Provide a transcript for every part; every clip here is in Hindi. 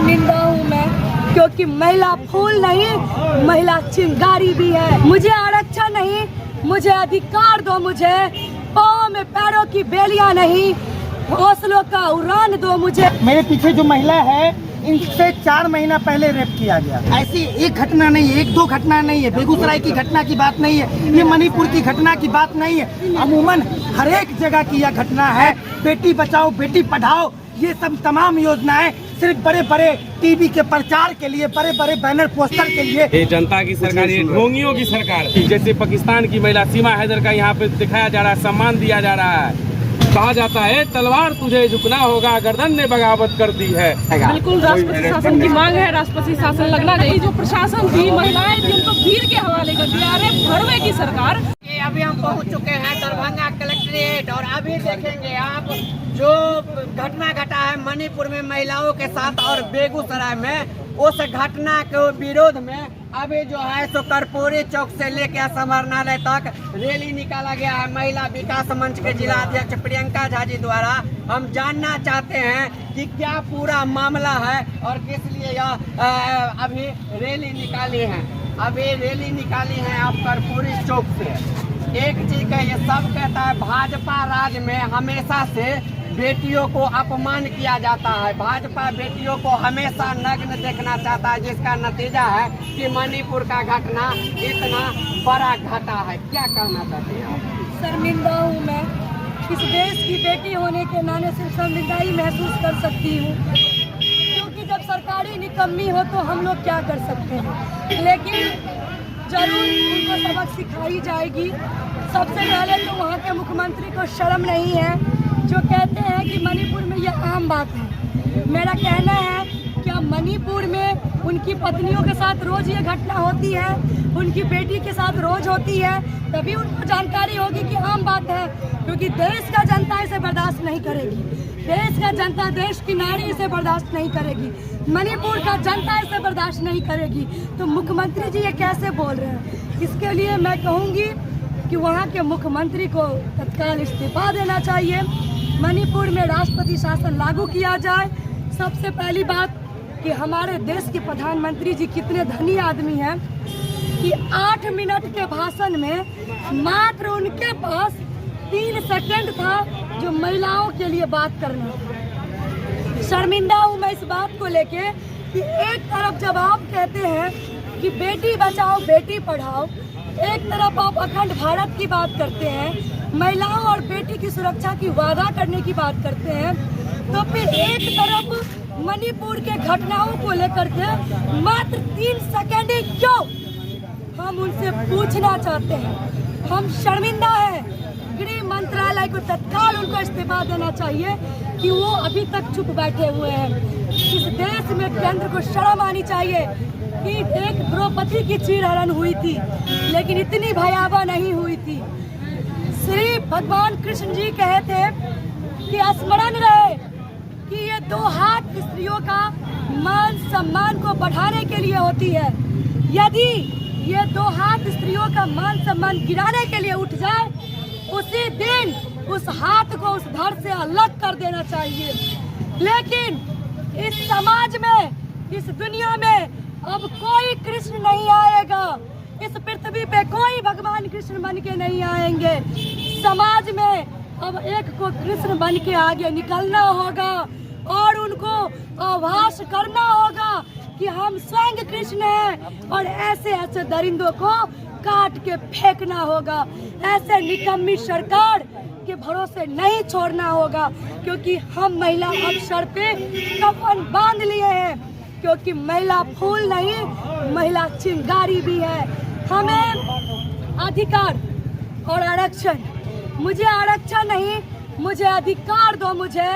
शर्मिंदा हूँ मैं, क्योंकि महिला फूल नहीं, महिला चिंगारी भी है। मुझे आरक्षण नहीं, मुझे अधिकार दो, मुझे पाँव में पैरों की बेलियां नहीं, हौसलों का उड़ान दो मुझे। मेरे पीछे जो महिला है, इनसे 4 महीना पहले रेप किया गया। ऐसी एक घटना नहीं है, 1-2 घटना नहीं है, बेगूसराय की घटना की बात नहीं है, ये मणिपुर की घटना की बात नहीं है, अमूमन हर एक जगह की यह घटना है। बेटी बचाओ बेटी पढ़ाओ, ये सब तमाम योजनाएं सिर्फ बड़े बड़े टीवी के प्रचार के लिए, बड़े बड़े बैनर पोस्टर के लिए। ये जनता की सरकार, ये ढोंगियों की सरकार। जैसे पाकिस्तान की महिला सीमा हैदर का यहाँ पे दिखाया जा रहा है, सम्मान दिया जा रहा है, कहा जाता है तलवार तुझे झुकना होगा, गर्दन ने बगावत कर दी है। बिल्कुल राष्ट्रपति शासन की मांग है, राष्ट्रपति शासन लगना चाहिए। जो प्रशासन थी, महिलाएं थी, उनको भीड़ के हवाले कर दिया। अरे भरवे की सरकार। अभी हम पहुंच चुके हैं दरभंगा कलेक्ट्रेट और अभी देखेंगे आप जो घटना घटा है मणिपुर में महिलाओं के साथ और बेगूसराय में, उस घटना के विरोध में अभी जो है सो कर्पूरी चौक से लेकर समाहरणालय तक रैली निकाला गया है। महिला विकास मंच के जिला अध्यक्ष प्रियंका झा जी द्वारा हम जानना चाहते हैं कि क्या पूरा मामला है और किस लिए यह अभी रैली निकाली है। अभी रैली निकाली है आप कर्पूरी चौक से। एक चीज है, ये सब कहता है भाजपा राज में हमेशा से बेटियों को अपमान किया जाता है, भाजपा बेटियों को हमेशा नग्न देखना चाहता है, जिसका नतीजा है कि मणिपुर का घटना इतना बड़ा घटा है। क्या कहना चाहते हैं आप? शर्मिंदा हूँ मैं, इस देश की बेटी होने के नाते सिर्फ शर्मिंदा ही महसूस कर सकती हूँ, क्योंकि जब सरकारी निकम्मी हो तो हम लोग क्या कर सकते हैं। लेकिन जरूर उनको सबक सिखाई जाएगी। सबसे पहले तो वहाँ के मुख्यमंत्री को शर्म नहीं है जो कहते हैं कि मणिपुर में यह आम बात है। मेरा कहना है क्या मणिपुर में उनकी पत्नियों के साथ रोज ये घटना होती है, उनकी बेटी के साथ रोज होती है, तभी उनको जानकारी होगी कि आम बात है। क्योंकि देश का जनता इसे बर्दाश्त नहीं करेगी, देश का जनता, देश की नारी इसे बर्दाश्त नहीं करेगी, मणिपुर का जनता इसे बर्दाश्त नहीं करेगी। तो मुख्यमंत्री जी ये कैसे बोल रहे हैं? इसके लिए मैं कहूँगी कि वहाँ के मुख्यमंत्री को तत्काल इस्तीफा देना चाहिए, मणिपुर में राष्ट्रपति शासन लागू किया जाए। सबसे पहली बात कि हमारे देश के प्रधानमंत्री जी कितने धनी आदमी हैं कि 8 मिनट के भाषण में मात्र उनके पास 3 सेकंड था जो महिलाओं के लिए बात करना था। शर्मिंदा हूँ मैं इस बात को लेके कि एक तरफ जब आप कहते हैं कि बेटी बचाओ बेटी पढ़ाओ, एक तरफ आप अखंड भारत की बात करते हैं, महिलाओं और बेटी की सुरक्षा की वादा करने की बात करते हैं, तो फिर एक तरफ मणिपुर के घटनाओं को लेकर के मात्र 3 सेकंड ही क्यों? हम उनसे पूछना चाहते हैं। हम शर्मिंदा हैं। गृह मंत्रालय को तत्काल उनको इस्तीफा देना चाहिए कि वो अभी तक चुप बैठे हुए हैं। इस देश में केंद्र को शर्म आनी चाहिए कि एक द्रौपदी की चीरहरण हुई थी, लेकिन इतनी भयावह नहीं हुई थी। श्री भगवान कृष्ण जी कहे थे कि स्मरण रहे कि ये 2 हाथ स्त्रियों का मान सम्मान को बढ़ाने के लिए होती है। यदि ये 2 हाथ स्त्रियों का मान सम्मान गिराने के लिए उठ जाए, उसी दिन उस हाथ को उस धड़ से अलग कर देना चाहिए। लेकिन इस समाज में, इस दुनिया में अब कोई कृष्ण नहीं आएगा, इस पृथ्वी पे कोई भगवान कृष्ण बन के नहीं आएंगे। समाज में अब एक को कृष्ण बन के आगे निकलना होगा और उनको आभास करना होगा कि हम स्वयं कृष्ण हैं, और ऐसे ऐसे दरिंदों को काट के फेंकना होगा। ऐसे निकम्मी सरकार के भरोसे नहीं छोड़ना होगा, क्योंकि हम महिला अब सर पे कफन बांध लिए हैं, क्योंकि महिला फूल नहीं, महिला चिंगारी भी है। हमें अधिकार और आरक्षण, मुझे आरक्षण नहीं, मुझे अधिकार दो, मुझे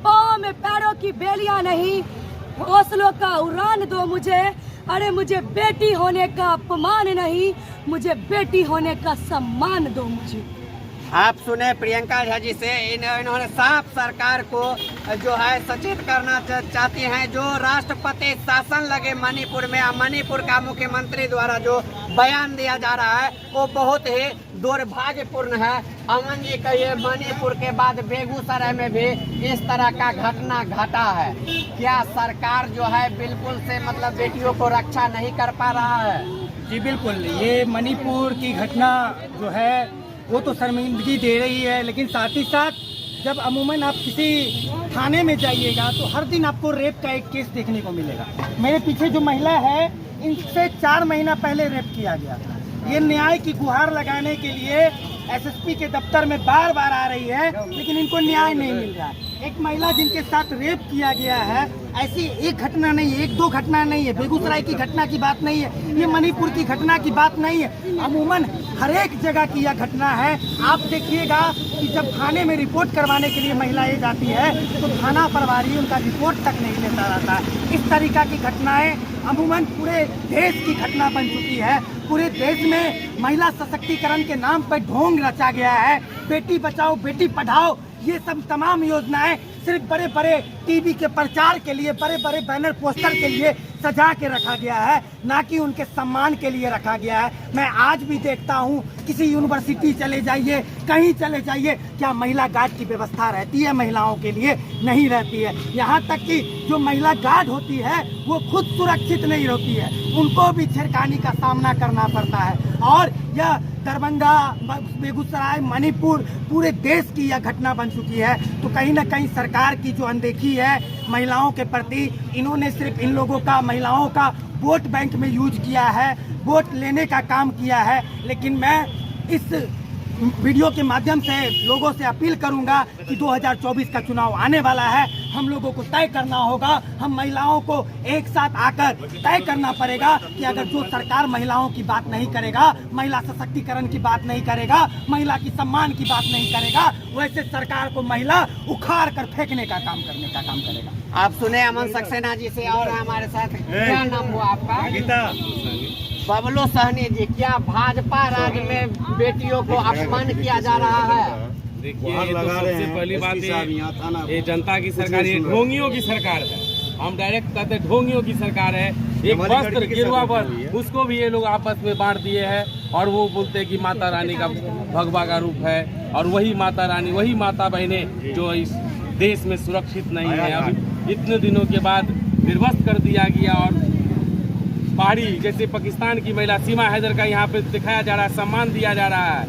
पाँव में पैरों की बेलियां नहीं, हौसलों का उड़ान दो मुझे। अरे मुझे बेटी होने का अपमान नहीं, मुझे बेटी होने का सम्मान दो मुझे। आप सुने प्रियंका झा जी से, इन्होंने साफ सरकार को जो है सचेत करना चाहती हैं। जो राष्ट्रपति शासन लगे मणिपुर में, मणिपुर का मुख्यमंत्री द्वारा जो बयान दिया जा रहा है वो बहुत ही दुर्भाग्यपूर्ण है। अमन जी कहिए, मणिपुर के बाद बेगूसराय में भी इस तरह का घटना घटा है। क्या सरकार जो है बिल्कुल से मतलब बेटियों को रक्षा नहीं कर पा रहा है? जी बिल्कुल, ये मणिपुर की घटना जो है वो तो शर्मिंदगी दे रही है, लेकिन साथ ही साथ जब अमूमन आप किसी थाने में जाइएगा तो हर दिन आपको रेप का एक केस देखने को मिलेगा। मेरे पीछे जो महिला है, इनसे 4 महीना पहले रेप किया गया था। ये न्याय की गुहार लगाने के लिए एसएसपी के दफ्तर में बार बार आ रही है, लेकिन इनको न्याय नहीं मिल रहा है। एक महिला जिनके साथ रेप किया गया है, ऐसी एक घटना नहीं है, 1-2 घटना नहीं है, बेगूसराय की घटना की बात नहीं है, ये मणिपुर की घटना की बात नहीं है, अमूमन हर एक जगह की यह घटना है। आप देखिएगा कि जब थाने में रिपोर्ट करवाने के लिए महिलाएं जाती है तो थाना प्रभारी उनका रिपोर्ट तक नहीं लेता रहता है। इस तरीका की घटनाएं अमूमन पूरे देश की घटना बन चुकी है। पूरे देश में महिला सशक्तिकरण के नाम पर ढोंग रचा गया है। बेटी बचाओ बेटी पढ़ाओ, ये सब तमाम योजनाएं सिर्फ बड़े बड़े टीवी के प्रचार के लिए, बड़े बड़े बैनर पोस्टर के लिए सजा के रखा गया है, ना कि उनके सम्मान के लिए रखा गया है। मैं आज भी देखता हूँ, किसी यूनिवर्सिटी चले जाइए, कहीं चले जाइए, क्या महिला गार्ड की व्यवस्था रहती है? महिलाओं के लिए नहीं रहती है। यहाँ तक कि जो महिला गार्ड होती है वो खुद सुरक्षित नहीं होती है, उनको भी छेड़खानी का सामना करना पड़ता है। और यह दरभंगा, बेगूसराय, मणिपुर, पूरे देश की यह घटना बन चुकी है। तो कहीं ना कहीं सरकार की जो अनदेखी है महिलाओं के प्रति, इन्होंने सिर्फ इन लोगों का, महिलाओं का वोट बैंक में यूज किया है, वोट लेने का काम किया है। लेकिन मैं इस वीडियो के माध्यम से लोगों से अपील करूंगा कि 2024 का चुनाव आने वाला है, हम लोगों को तय करना होगा, हम महिलाओं को एक साथ आकर तय करना पड़ेगा कि अगर जो सरकार महिलाओं की बात नहीं करेगा, महिला सशक्तिकरण की बात नहीं करेगा, महिला की सम्मान की बात नहीं करेगा, वैसे सरकार को महिला उखाड़ कर फेंकने का काम करने का काम करेगा। आप सुने अमन सक्सेना जी से, और हमारे साथ क्या नाम हुआ आपका? बबलू सहनी जी, क्या भाजपा राज में बेटियों को अपमान किया जा रहा है? देखिए, ये तो सबसे पहली बात ये जनता की सरकार, ये ढोंगियों की सरकार है। हम डायरेक्ट कहते हैं ढोंगियों की सरकार है। एक वस्त्र, गिरवा वस्त्र, उसको भी ये लोग आपस में बांट दिए हैं और वो बोलते हैं कि माता रानी का भगवा का रूप है, और वही माता रानी, वही माता बहनें जो इस देश में सुरक्षित नहीं है। अभी इतने दिनों के बाद निर्वस्त्र कर दिया गया, और पहाड़ी जैसे पाकिस्तान की महिला सीमा हैदर का यहाँ पे दिखाया जा रहा है, सम्मान दिया जा रहा है,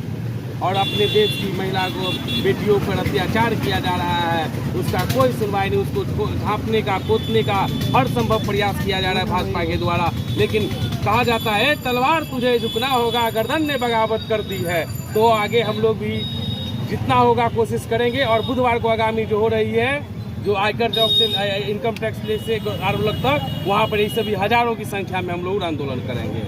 और अपने देश की महिला को, बेटियों पर अत्याचार किया जा रहा है, उसका कोई सुनवाई नहीं। उसको ढांपने का, पोतने का हर संभव प्रयास किया जा रहा है भाजपा के द्वारा। लेकिन कहा जाता है तलवार तुझे झुकना होगा, गर्दन ने बगावत कर दी है। तो आगे हम लोग भी जितना होगा कोशिश करेंगे, और बुधवार को आगामी जो हो रही है, जो आयकर जॉब से, इनकम टैक्स से आरोप तक, वहाँ पर ये सभी हजारों की संख्या में हम लोग आंदोलन करेंगे।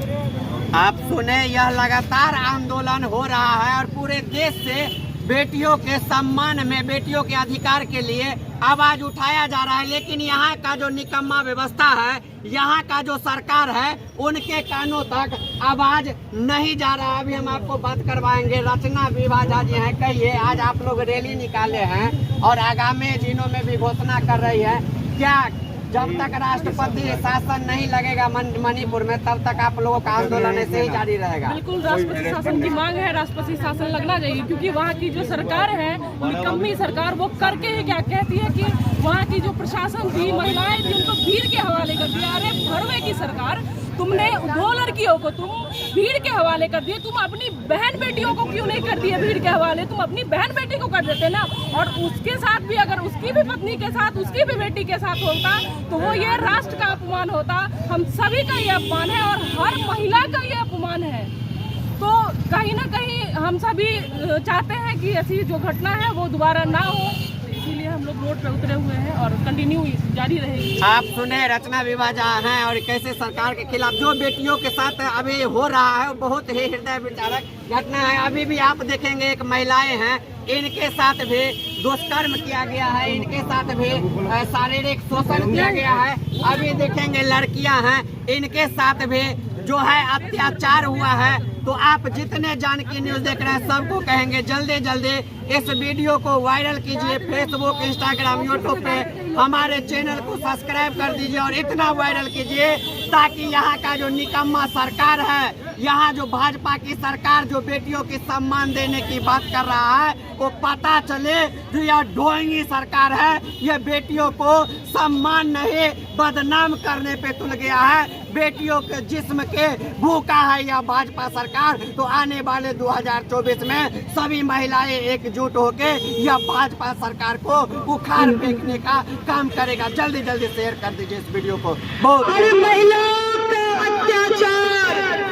आप सुने, यह लगातार आंदोलन हो रहा है और पूरे देश से बेटियों के सम्मान में, बेटियों के अधिकार के लिए आवाज उठाया जा रहा है। लेकिन यहाँ का जो निकम्मा व्यवस्था है, यहाँ का जो सरकार है, उनके कानों तक आवाज नहीं जा रहा। अभी हम आपको बात करवाएंगे। रचना विभा झा जी हैं, कहिए, आज आप लोग रैली निकाले हैं और आगामी दिनों में भी घोषणा कर रही है, क्या जब तक राष्ट्रपति शासन नहीं लगेगा मणिपुर में, तब तक आप लोगों का आंदोलन ऐसे ही जारी रहेगा? बिल्कुल, राष्ट्रपति शासन की मांग है, राष्ट्रपति शासन लगना चाहिए, क्योंकि वहाँ की जो सरकार है, निकम्मी सरकार, वो करके ही क्या कहती है कि वहाँ की जो प्रशासन थी, महिलाएं थी, उनको भीड़ के हवाले कर दिया। अरे भड़वे की सरकार, तुमने 2 लड़कियों को तुम भीड़ के हवाले कर दिए, तुम अपनी बहन बेटियों को क्यों नहीं कर दिए भीड़ के हवाले? तुम अपनी बहन बेटी को कर देते ना, और उसके साथ भी, अगर उसकी भी पत्नी के साथ, उसकी भी बेटी के साथ होता तो वो ये राष्ट्र का अपमान होता। हम सभी का ये अपमान है और हर महिला का ये अपमान है। तो कहीं ना कहीं हम सभी चाहते हैं कि ऐसी जो घटना है वो दोबारा ना हो, इसीलिए हम लोग रोड पे उतरे हुए हैं और कंटिन्यू जारी रहेगी। आप सुने, रचना विभा झा हैं, और कैसे सरकार के खिलाफ जो बेटियों के साथ अभी हो रहा है, वो बहुत ही हृदय विचारक घटना है। अभी भी आप देखेंगे, एक महिलाएं हैं, इनके साथ भी दुष्कर्म किया गया है, इनके साथ भी शारीरिक शोषण किया गया है। अभी देखेंगे लड़कियां हैं, इनके साथ भी जो है अत्याचार हुआ है। तो आप जितने जानकी न्यूज देख रहे हैं, सबको कहेंगे जल्दी जल्दी इस वीडियो को वायरल कीजिए, फेसबुक, इंस्टाग्राम, यूट्यूब पे हमारे चैनल को सब्सक्राइब कर दीजिए और इतना वायरल कीजिए ताकि यहाँ का जो निकम्मा सरकार है, यहाँ जो भाजपा की सरकार जो बेटियों की सम्मान देने की बात कर रहा है, वो पता चले जो यह ढोंगी सरकार है, यह बेटियों को सम्मान नहीं बदनाम करने पे तुल गया है। बेटियों के जिस्म के भूखा है यह भाजपा सरकार। तो आने वाले 2024 में सभी महिलाएं एकजुट होके यह भाजपा सरकार को उखाड़ फेंकने का काम करेगा। जल्दी जल्दी शेयर कर दीजिए इस वीडियो को। बहुत